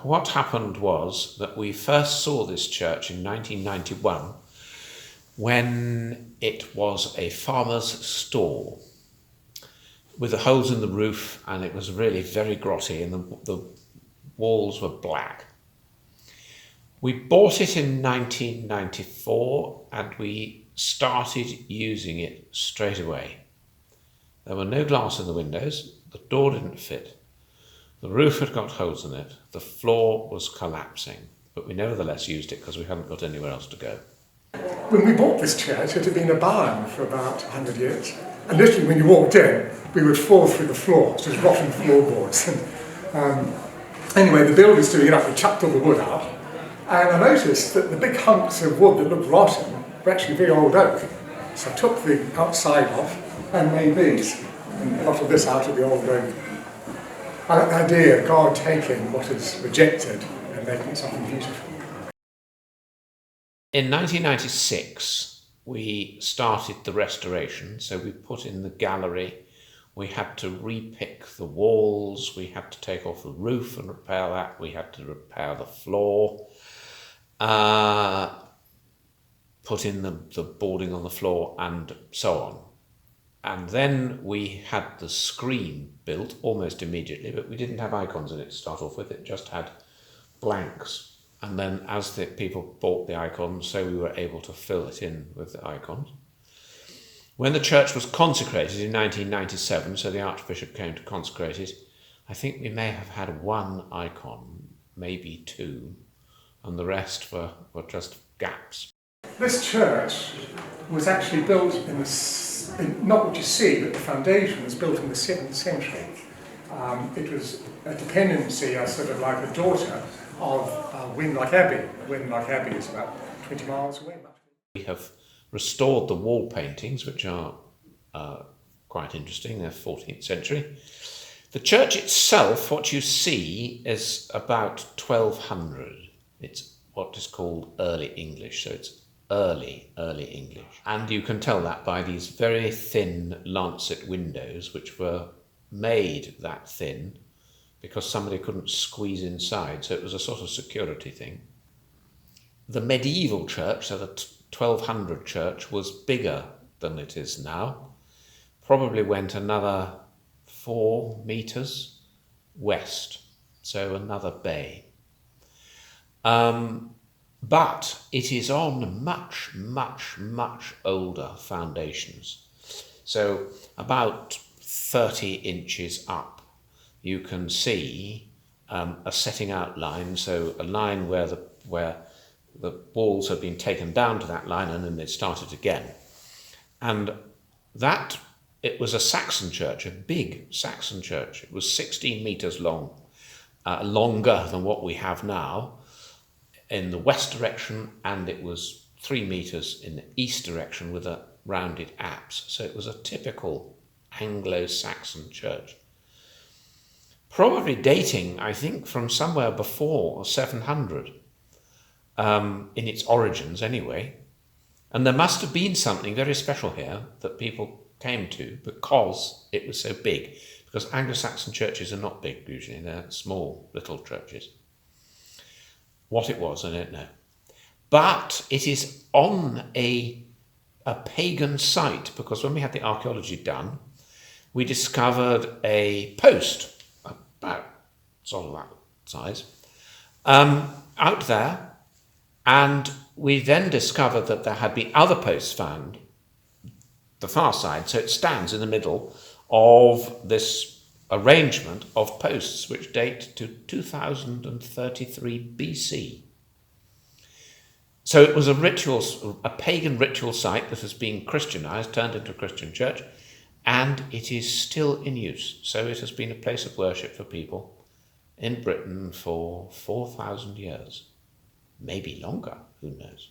what happened was that we first saw this church in 1991 when it was a farmer's store with the holes in the roof, and it was really very grotty, and the walls were black. We bought it in 1994 and we started using it straight away. There were no glass in the windows, the door didn't fit, the roof had got holes in it, the floor was collapsing, but we nevertheless used it because we hadn't got anywhere else to go. When we bought this church, it had been a barn for about 100 years. And literally when you walked in, we would fall through the floor, just rotten floorboards. Anyway, the builders doing it up, we chucked all the wood out, and I noticed that the big hunks of wood that looked rotten were actually very old oak. So I took the outside off and made these, and a lot of this out of the old oak. I like the idea of God taking what is rejected and making something beautiful. In 1996, we started the restoration, so we put in the gallery. We had to repick the walls, we had to take off the roof and repair that, we had to repair the floor, put in the boarding on the floor and so on. And then we had the screen built almost immediately, but we didn't have icons in it to start off with, it just had blanks. And then as the people bought the icons, so we were able to fill it in with the icons. When the church was consecrated in 1997, so the Archbishop came to consecrate it, I think we may have had one icon, maybe two, and the rest were just gaps. This church was actually built not what you see, but the foundation was built in the 7th century. It was a dependency, sort of like a daughter of Winlock Abbey. Winlock Abbey is about 20 miles away. We have restored the wall paintings, which are quite interesting. They're 14th century. The church itself, what you see, is about 1200. It's what is called early English, so it's early English. And you can tell that by these very thin lancet windows, which were made that thin because somebody couldn't squeeze inside, so it was a sort of security thing. The medieval church, so the 1200 church, was bigger than it is now, probably went another 4 meters west, so another bay. But it is on much, much, much older foundations. So about 30 inches up, you can see a setting out line, so a line where the walls have been taken down to that line and then they started again. And that, it was a Saxon church, a big Saxon church. It was 16 meters long, longer than what we have now in the west direction, and it was 3 meters in the east direction with a rounded apse. So it was a typical Anglo-Saxon church. Probably dating, I think, from somewhere before 700. In its origins anyway. And there must have been something very special here that people came to because it was so big. Because Anglo-Saxon churches are not big usually, they're small little churches. What it was, I don't know. But it is on a pagan site, because when we had the archaeology done, we discovered a post, about sort of that size, out there. And we then discovered that there had been other posts found, the far side, so it stands in the middle of this arrangement of posts which date to 2033 BC. So it was a pagan ritual site that has been Christianized, turned into a Christian church, and it is still in use. So it has been a place of worship for people in Britain for 4,000 years. Maybe longer, who knows?